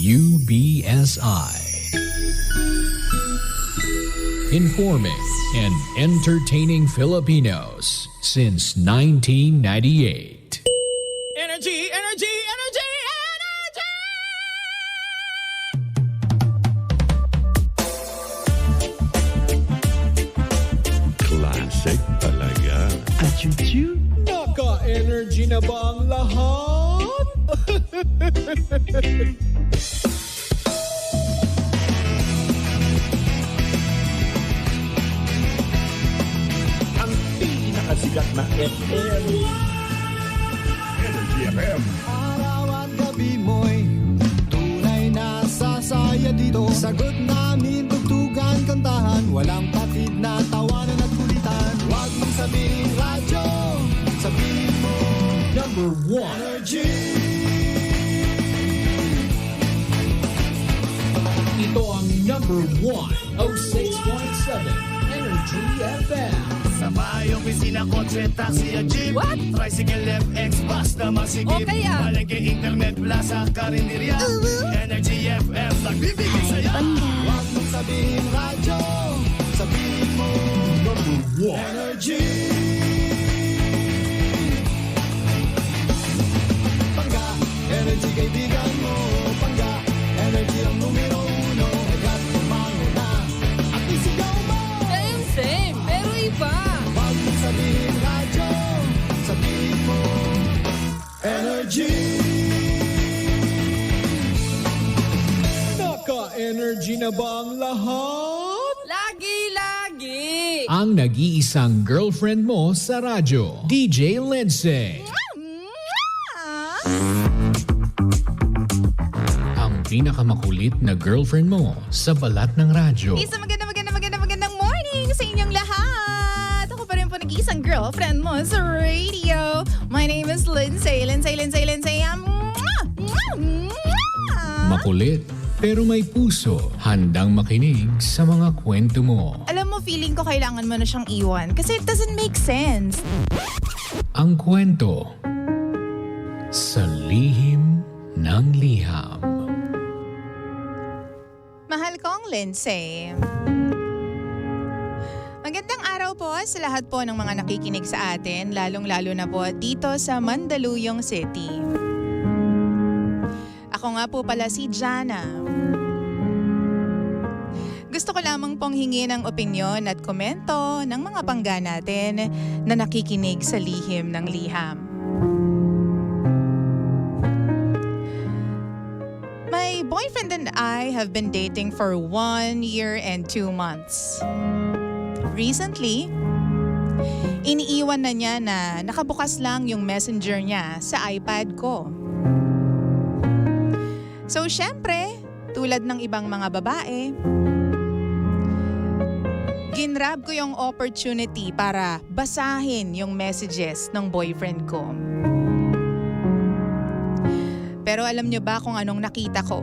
UBSI. Informing and entertaining Filipinos since 1998. Energy, energy, energy, energy! Classic talaga. Achuchu. Naka-energy na ba ang lahat? Ang pinakasikat na FM. Energy FM. Araw at gabi mo'y tunay na sasaya dito. Sagot namin, tugtugan, kantahan, walang patid na tawanan at kulitan. Huwag mong sabihin radyo, sabihin mo Number 1. energy. Ito ang number 1, 06.7 Energy FM. Sa bahay, opisina, kotse, taxi at jeep. What? Tricycle, FX, bus na masigip. O kaya? Palengke, internet, plaza, karinderya. Energy FM, nagbibigay saya. Huwag mong sabihin radyo, sabihin mo Number 1. energy. Pangga, energy kaibigan mo. Pangga, energy ang numero uno. Agad tumango na at isigaw mo. Same, pero iba. Huwag mong sabihin radyo, sabihin mo energy. Naka-energy na ba ang lahat? Lagi. Ang nag-iisang girlfriend mo sa radyo, DJ Lindsay. Ang pinakamakulit na girlfriend mo sa balat ng radyo. Isang magandang morning sa inyong lahat. Ako pa rin po nag-iisang girlfriend mo sa radio. My name is Lindsay. Makulit, pero may puso, handang makinig sa mga kwento mo. Alam mo, feeling ko kailangan mo na siyang iwan kasi it doesn't make sense. Ang kwento sa lihim ng liham. Mahal kong Lindsay. Magandang araw po sa lahat po ng mga nakikinig sa atin, lalong-lalo na po dito sa Mandaluyong City. Ako nga po pala si Jana. Gusto ko lamang pong hingi ng opinyon at komento ng mga pangga natin na nakikinig sa lihim ng liham. My boyfriend and I have been dating for 1 year and 2 months. Recently, iniiwan na niya na nakabukas lang yung messenger niya sa iPad ko. So, syempre, tulad ng ibang mga babae, ginrab ko yung opportunity para basahin yung messages ng boyfriend ko. Pero alam niyo ba kung anong nakita ko?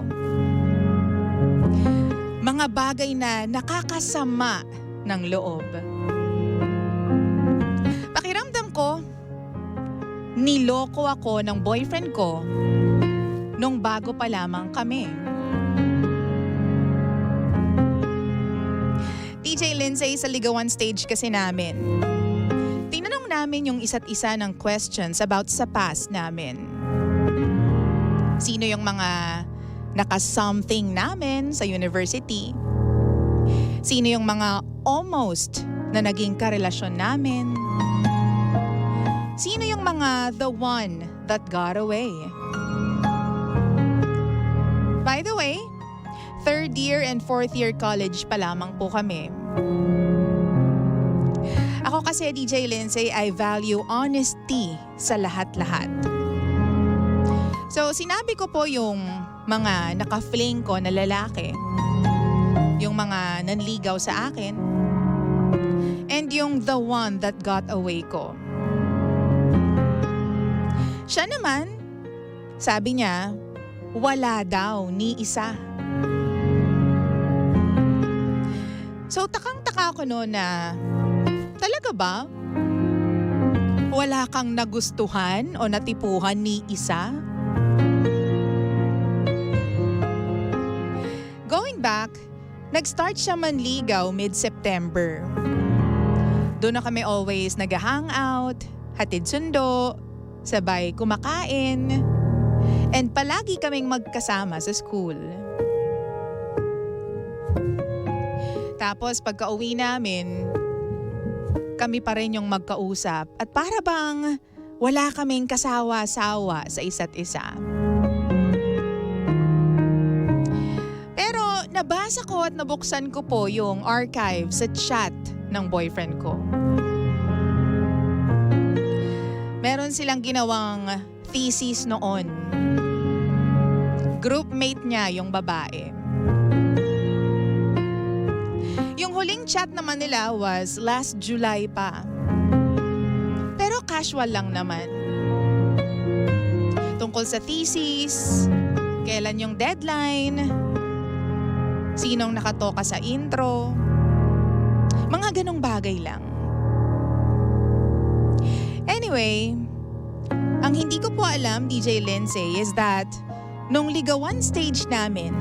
Mga bagay na nakakasama ng loob. Pakiramdam ko, niloko ako ng boyfriend ko nung bago pa lamang kami. DJ Lindsay, sa ligawan stage kasi namin, tinanong namin yung isa't isa ng questions about sa past namin. Sino yung mga naka-something namin sa university? Sino yung mga almost na naging karelasyon namin? Sino yung mga the one that got away? By the way, 3rd year and 4th year college pa lamang po kami. Ako kasi, DJ Lindsay, I value honesty sa lahat-lahat. So, sinabi ko po yung mga naka-fling ko na lalaki, yung mga nanligaw sa akin, and yung the one that got away ko. Siya naman, sabi niya, wala daw ni isa. So, takang-taka ko noon na, talaga ba? Wala kang nagustuhan o natipuhan ni isa? Nag-start siya manligaw mid-September. Doon na kami always nag-hangout, hatid sundo, sabay kumakain, and palagi kaming magkasama sa school. Tapos pagka-uwi namin, kami pa rin yung magkausap at para bang wala kaming kasawa-sawa sa isa't isa. Pero nabasa ko at nabuksan ko po yung archive sa chat ng boyfriend ko. Meron silang ginawang thesis noon. Groupmate niya yung babae. Yung huling chat naman nila was last July pa. Pero casual lang naman. Tungkol sa thesis, kailan yung deadline, sinong nakatoka sa intro, mga ganong bagay lang. Anyway, ang hindi ko po alam, DJ Lindsay, is that nung ligawan stage namin,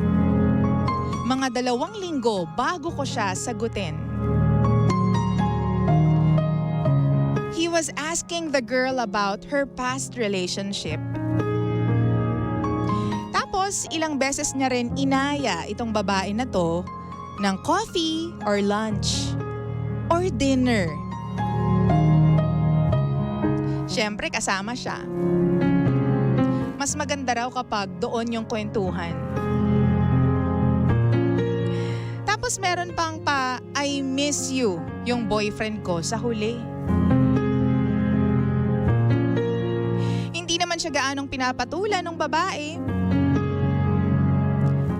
mga 2 linggo bago ko siya sagutin, he was asking the girl about her past relationship. Tapos ilang beses niya rin inaya itong babae na to ng coffee or lunch or dinner. Siyempre kasama siya. Mas maganda raw kapag doon yung kwentuhan. Tapos meron pang I miss you yung boyfriend ko sa huli. Hindi naman siya gaanong pinapatulan ng babae.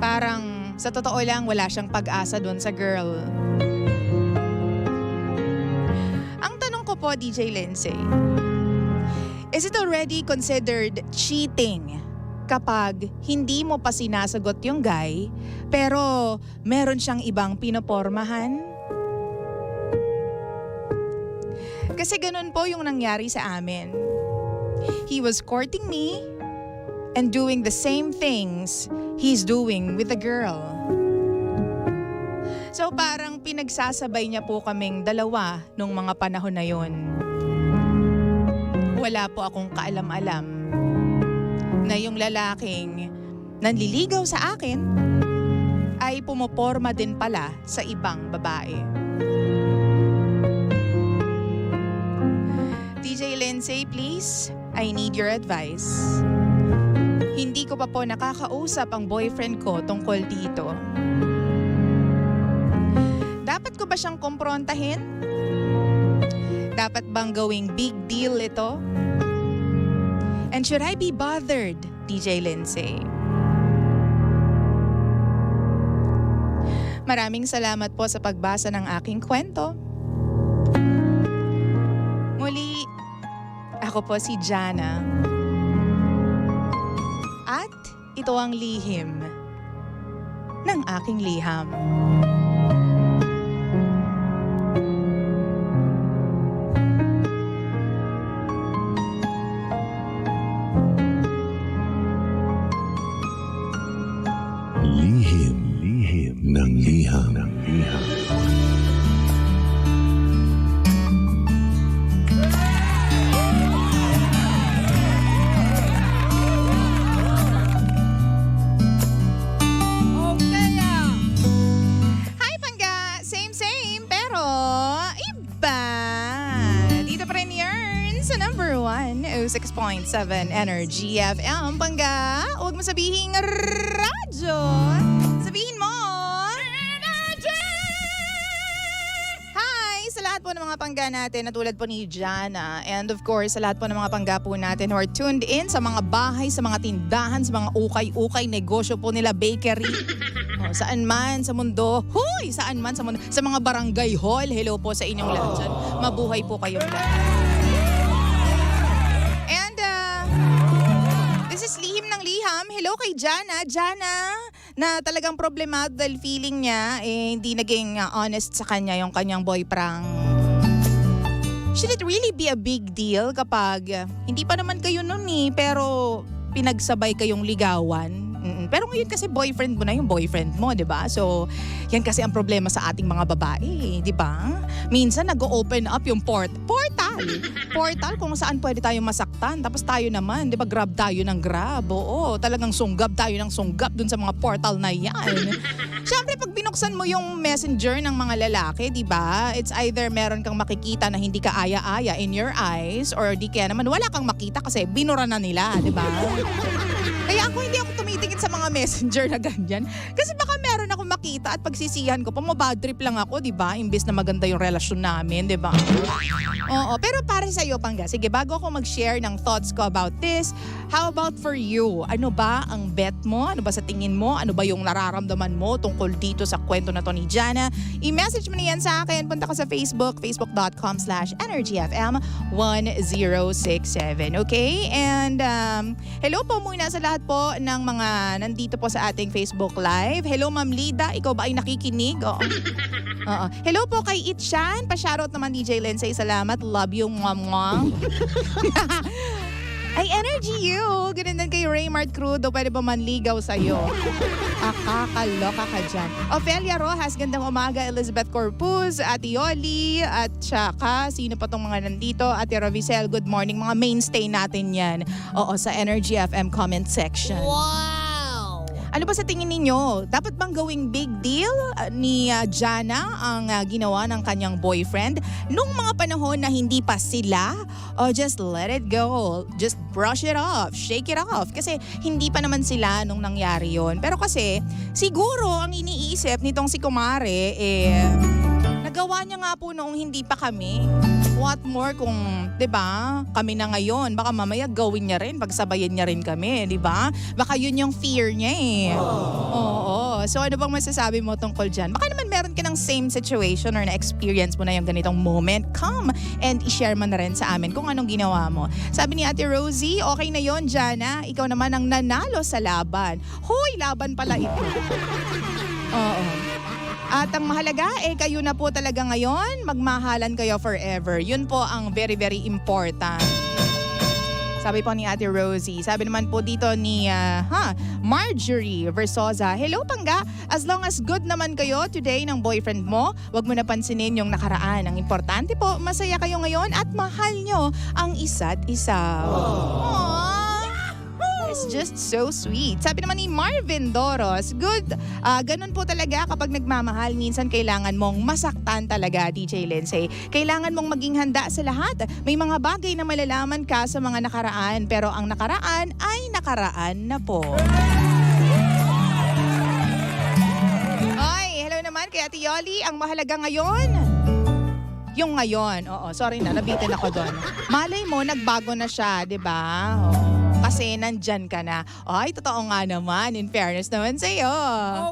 Parang sa totoo lang wala siyang pag-asa doon sa girl. Ang tanong ko po, DJ Lindsay, is it already considered cheating kapag hindi mo pa sinasagot yung guy pero meron siyang ibang pinopormahan? Kasi ganun po yung nangyari sa amin. He was courting me and doing the same things he's doing with the girl. So parang pinagsasabay niya po kaming dalawa nung mga panahon na yun. Wala po akong kaalam-alam na yung lalaking nanliligaw sa akin ay pumoporma din pala sa ibang babae. DJ Lindsay, please, I need your advice. Hindi ko pa po nakakausap ang boyfriend ko tungkol dito. Dapat ko ba siyang kumprontahin? Dapat bang gawing big deal ito? And should I be bothered, DJ Lindsay? Maraming salamat po sa pagbasa ng aking kwento. Muli, ako po si Jana. At ito ang lihim ng aking liham. Lihim ng liham. Hi Pangga! Same pero iba! Dito pa rin yarn sa number 1, 06.7 Energy FM. Pangga, huwag mo sabihin radyo. Sabihin mo Energy! Hi sa lahat po ng mga pangga natin na tulad po ni Jana. And of course, sa lahat po ng mga pangga po natin who are tuned in sa mga bahay, sa mga tindahan, sa mga ukay-ukay, negosyo po nila, bakery. Saan man sa mundo, saan man sa mundo, sa mga barangay hall, hello po sa inyong lahat dyan. Mabuhay po kayong lahat. And this is Lihim ng Liham. Hello kay Jana. Jana, na talagang problemado dahil feeling niya hindi naging honest sa kanya yung kanyang boy prank. Should it really be a big deal kapag hindi pa naman kayo nun pero pinagsabay kayong ligawan? Pero ngayon kasi boyfriend mo na yung boyfriend mo, di ba? So, yan kasi ang problema sa ating mga babae, di ba? Minsan nag-open up yung portal kung saan pwede tayong masaktan. Tapos tayo naman, di ba, grab tayo ng grab. Oo, talagang sunggab tayo ng sunggab dun sa mga portal na yan. Siyempre, pag binuksan mo yung messenger ng mga lalaki, di ba, it's either meron kang makikita na hindi ka aya-aya in your eyes or di kaya naman wala kang makita kasi binura na nila, di ba? Kaya hindi ako tumitingin sa mga messenger na ganyan. Kasi baka meron akong makita at pagsisihan ko, bad trip lang ako, di ba? Imbes na maganda yung relasyon namin, di ba? Oo, pero para sa iyo, Pangga, sige, bago ako mag-share ng thoughts ko about this, how about for you? Ano ba ang bet mo? Ano ba sa tingin mo? Ano ba yung nararamdaman mo tungkol dito sa kwento na to ni Jana? I-message mo na yan sa akin. Punta ka sa Facebook, facebook.com/energyfm1067. Okay? And hello po muna sa lahat po ng mga nandito po sa ating Facebook Live. Hello, Ma'am Lida. Ikaw ba ay nakikinig? Oo. Hello po kay Itchan. Pa-shoutout naman DJ Lindsay. Salamat. Love you, mwah. Ay, energy you. Ganun din kay Raymart Crudo. Pwede ba manligaw sa'yo? Kakaloka ka dyan. Ophelia Rojas, gandang umaga. Elizabeth Corpus, Ate Yoli, at saka, sino pa tong mga nandito? Ate Ravicel, good morning. Mga mainstay natin yan. Oo, sa Energy FM comment section. Wow! Ano ba sa tingin ninyo? Dapat bang gawing big deal ni Jana ang ginawa ng kanyang boyfriend nung mga panahon na hindi pa sila? O just let it go. Just brush it off. Shake it off. Kasi hindi pa naman sila nung nangyari yon. Pero kasi siguro ang iniisip nitong si Kumare nagawa niya nga po noong hindi pa kami. What more kung, 'di ba? Kami na ngayon, baka mamaya gawin niya rin, pagsabayan niya rin kami, 'di ba? Baka 'yun yung fear niya eh. Oo. So ano bang masasabi mo tungkol diyan? Baka naman meron ka ng same situation or na-experience mo na yung ganitong moment. Come and i-share mo na rin sa amin kung anong ginawa mo. Sabi ni Ate Rosie, okay na 'yon, Jana. Ikaw naman ang nanalo sa laban. Hoy, laban pala ito. Oo. At ang mahalaga, kayo na po talaga ngayon, magmahalan kayo forever. Yun po ang very, very important. Sabi po ni Ate Rosie. Sabi naman po dito ni Marjorie Versosa. Hello, Pangga. As long as good naman kayo today ng boyfriend mo, wag mo na pansinin yung nakaraan. Ang importante po, masaya kayo ngayon at mahal nyo ang isa't isa. Aww. It's just so sweet. Sabi naman ni Marvin Doros, good. Ganun po talaga kapag nagmamahal, minsan kailangan mong masaktan talaga, DJ Lindsay. Kailangan mong maging handa sa lahat. May mga bagay na malalaman ka sa mga nakaraan, pero ang nakaraan ay nakaraan na po. Ay, hello naman kay Ate Yoli. Ang mahalaga ngayon, yung ngayon. Oo, sorry na, nabitin ako doon. Malay mo, nagbago na siya, di ba? Oo. Kasi nandyan ka na. Ay, totoo nga naman. In fairness naman sa'yo.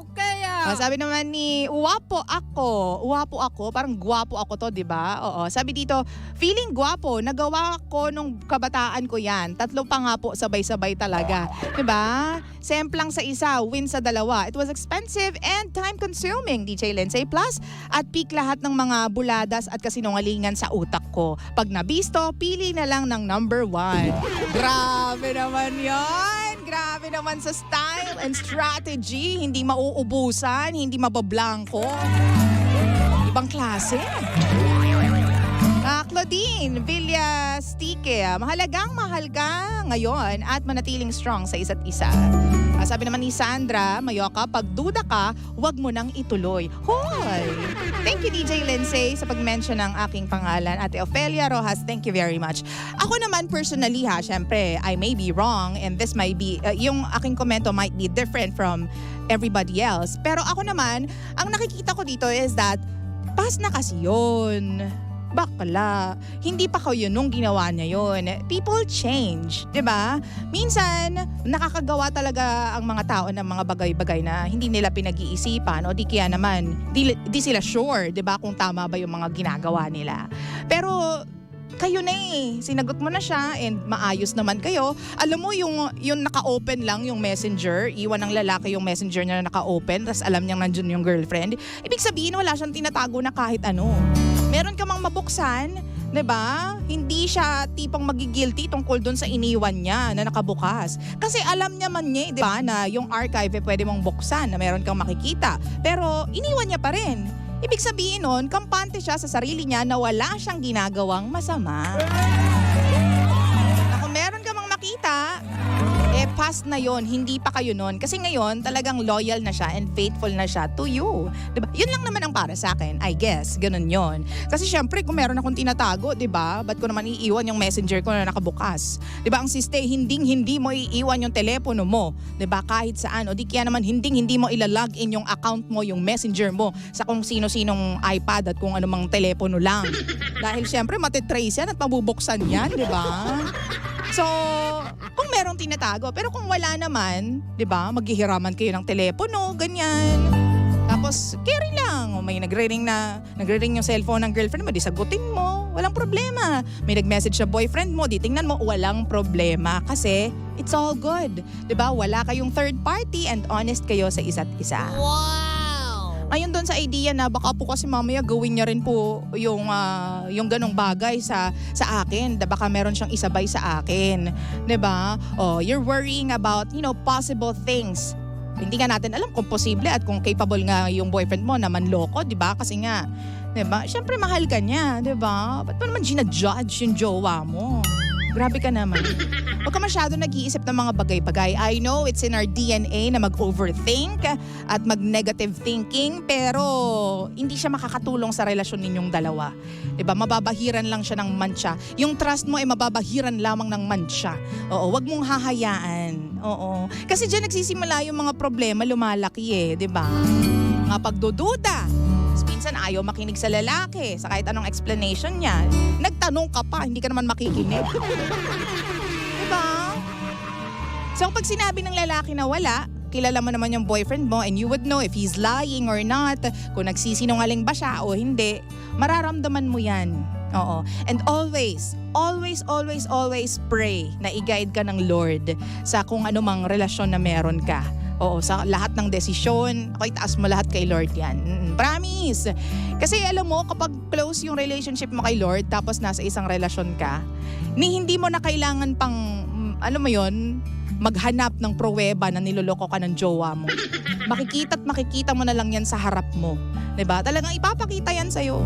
Okay sabi naman ni Uwapo ako. Parang guwapo ako to, di ba? Oo. Sabi dito, feeling guwapo. Nagawa ko nung kabataan ko yan. 3 pa nga po, sabay-sabay talaga. Di ba? Semplang sa isa, win sa dalawa. It was expensive and time-consuming, DJ Lindsay. Plus, at peak lahat ng mga buladas at kasinungalingan sa utak ko. Pag nabisto, pili na lang ng number 1. Grabe naman yon. Grabe naman sa style and strategy. Hindi mauubusan, hindi mabablangko. Ibang klase. Claudine Villastique, mahalagang mahal ka ngayon at manatiling strong sa isa't isa. Sabi naman ni Sandra Mayoka, pag duda ka, huwag mo nang ituloy. Hoy! Thank you, DJ Lindsay, sa pag-mention ng aking pangalan. Ate Ophelia Rojas, thank you very much. Ako naman personally syempre, I may be wrong and this might be, yung aking komento might be different from everybody else. Pero ako naman, ang nakikita ko dito is that, pas na kasi yun. Bakla. Hindi pa kayo nung ginawa niya yun. People change, 'di ba? Minsan, nakakagawa talaga ang mga tao ng mga bagay-bagay na hindi nila pinag-iisipan o di kaya naman, di sila sure, 'di ba, kung tama ba yung mga ginagawa nila. Pero kayo na sinagot mo na siya and maayos naman kayo. Alam mo yung naka-open lang yung messenger, iwan ng lalaki yung messenger niya na naka-open, tapos alam niyang nandun yung girlfriend. Ibig sabihin wala siyang tinatago na kahit ano. Meron ka mang mabuksan 'Diba? Hindi siya tipong magigilty tungkol dun sa iniwan niya na nakabukas. Kasi alam niya man niya, 'di ba, na yung archive pwede mong buksan na meron kang makikita. Pero iniwan niya pa rin. Ibig sabihin nun, kampante siya sa sarili niya na wala siyang ginagawang masama. Na kung meron ka mang makita, past na yon, hindi pa kayo nun. Kasi ngayon, talagang loyal na siya and faithful na siya to you. Diba? Yun lang naman ang para sa akin, I guess. Ganun yon. Kasi syempre, kung meron akong tinatago, diba? Ba't ko naman iiwan yung messenger ko na nakabukas? Diba? Ang siste, hindi mo iiwan yung telepono mo. Diba? Kahit saan. O di kaya naman, hindi mo ilalog in yung account mo, yung messenger mo sa kung sino-sinong iPad at kung anumang telepono lang. Dahil syempre, matitrace yan at mabubuksan yan, diba? So, kung merong tinatago, pero kung wala naman, 'di ba? Maghihiraman kayo ng telepono, ganyan. Tapos, carry lang. O may nagre-ring yung cellphone ng girlfriend mo, di sagutin mo. Walang problema. May nag-message sa boyfriend mo, di tingnan mo, walang problema. Kasi, it's all good. 'Di ba? Wala kayong third party and honest kayo sa isa't isa. Wow! Ayun doon sa idea na baka po kasi mamaya gawin niya rin po yung ganong bagay sa akin. Baka meron siyang isabay sa akin. 'Di ba? Oh, you're worrying about, possible things. Hindi nga natin alam kung posible at kung capable nga yung boyfriend mo na manloko, 'di ba? Kasi nga, 'di ba? Syempre mahal ka niya, 'di ba? Ba't mo naman ginajudge yung jowa mo? Grabe ka naman. Huwag ka masyado nag-iisip ng mga bagay-bagay. I know it's in our DNA na mag-overthink at mag-negative thinking, pero hindi siya makakatulong sa relasyon ninyong dalawa. Diba? Mababahiran lang siya ng mantsa. Yung trust mo ay mababahiran lamang ng mantsa. Oo, wag mong hahayaan. Oo. Kasi dyan nagsisimula yung mga problema, lumalaki diba? Mga pagdududa. Minsan ayaw makinig sa lalaki sa kahit anong explanation niya. Nagtanong ka pa, hindi ka naman makikinig. Diba? So pag sinabi ng lalaki na wala, kilala mo naman yung boyfriend mo and you would know if he's lying or not, kung nagsisinungaling ba siya o hindi, mararamdaman mo yan. Oo. And always pray na i-guide ka ng Lord sa kung anumang relasyon na meron ka. Oo, sa lahat ng desisyon, ako itaas mo lahat kay Lord yan. Promise! Kasi alam mo, kapag close yung relationship mo kay Lord, tapos nasa isang relasyon ka, hindi mo na kailangan pang, maghanap ng pruweba na niloloko ka ng jowa mo. Makikita mo na lang yan sa harap mo. 'Di ba? Talagang ipapakita yan sa'yo.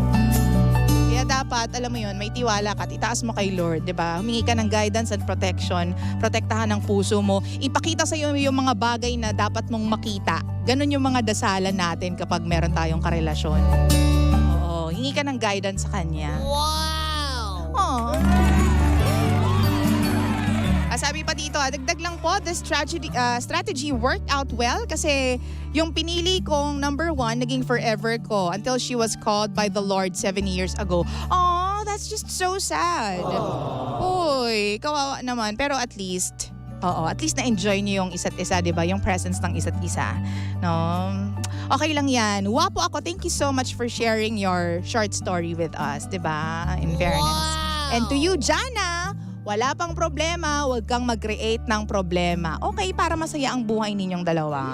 Kaya dapat, alam mo yun, may tiwala ka at itaas mo kay Lord, 'di ba? Humingi ka ng guidance and protection, protektahan ang puso mo, ipakita sa iyo yung mga bagay na dapat mong makita. Ganon yung mga dasalan natin kapag meron tayong karelasyon. Oo, hingi ka ng guidance sa kanya. Wow! Aww. Sabi pa dito, dagdag lang po, this strategy worked out well kasi yung pinili kong number 1 naging forever ko until she was called by the Lord 7 years ago. Oh, that's just so sad. Uy, kawawa naman. Pero at least na-enjoy niyo yung isa't isa, di ba? Yung presence ng isa't isa. No? Okay lang yan. Wapo ako. Thank you so much for sharing your short story with us, di ba? In fairness. Wow. And to you, Jana, wala pang problema, huwag kang mag-create ng problema. Okay, para masaya ang buhay ninyong dalawa.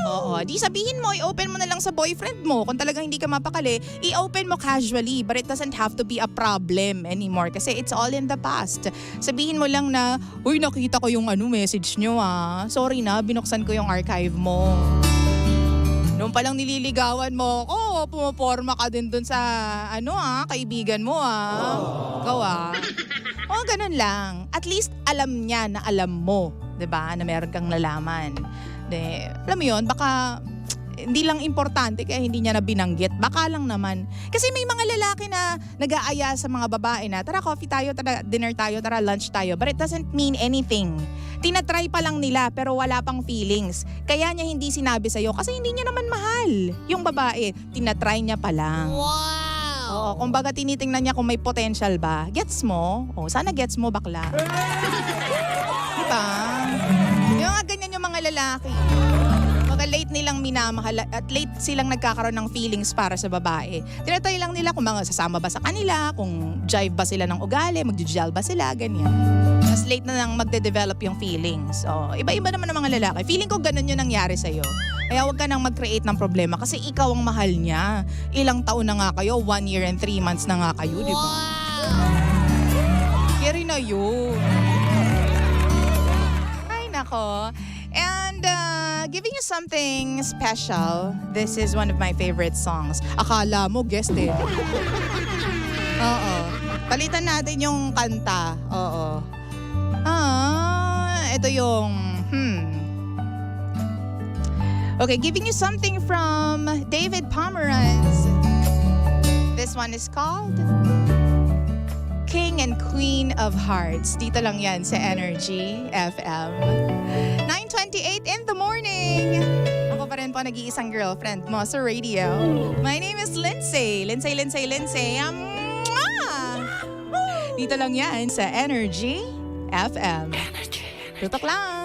Oo, di sabihin mo, i-open mo na lang sa boyfriend mo. Kung talagang hindi ka mapakali, i-open mo casually. But it doesn't have to be a problem anymore kasi it's all in the past. Sabihin mo lang na, uy, nakita ko yung message nyo Sorry na, binuksan ko yung archive mo. Noong palang nililigawan mo, pumaporma ka din dun sa, kaibigan mo Ikaw O, ganun lang. At least alam niya na alam mo, 'di ba? Na meron kang nalaman. Alam mo 'yon, baka hindi lang importante kaya hindi niya na binanggit. Baka lang naman. Kasi may mga lalaki na nag-aaya sa mga babae na, tara coffee tayo, tara dinner tayo, tara lunch tayo. But it doesn't mean anything. Tinatry pa lang nila pero wala pang feelings. Kaya niya hindi sinabi sa'yo kasi hindi niya naman mahal. Yung babae, tinatry niya pa lang. Wow! Oo, kumbaga tinitingnan niya kung may potential ba. Gets mo? Sana gets mo, bakla. Diba? Yung ganyan yung mga lalaki. Mga late nilang minamahal at late silang nagkakaroon ng feelings para sa babae. Tinatry lang nila kung mga sasama ba sa kanila, kung jive ba sila ng ugali, mag-gel ba sila, ganyan. Mas late na lang magde-develop yung feelings. Iba-iba naman ng mga lalaki. Feeling ko ganun yung nangyari sa'yo. Kaya huwag ka nang mag-create ng problema kasi ikaw ang mahal niya. Ilang taon na nga kayo, 1 year and 3 months na nga kayo, di ba? na yun. Ay, nako. And giving you something special. This is one of my favorite songs. Akala mo, guest eh. Oo. Palitan natin yung kanta. Oo. Ito yung... Okay, giving you something from David Pomeranz. This one is called King and Queen of Hearts. Dito lang yan sa Energy FM. 9:28 in the morning. Ako pa rin po nag-iisang girlfriend mo sa radio. My name is Lindsay. Lindsay. Dito lang yan sa Energy FM. Tutok lang.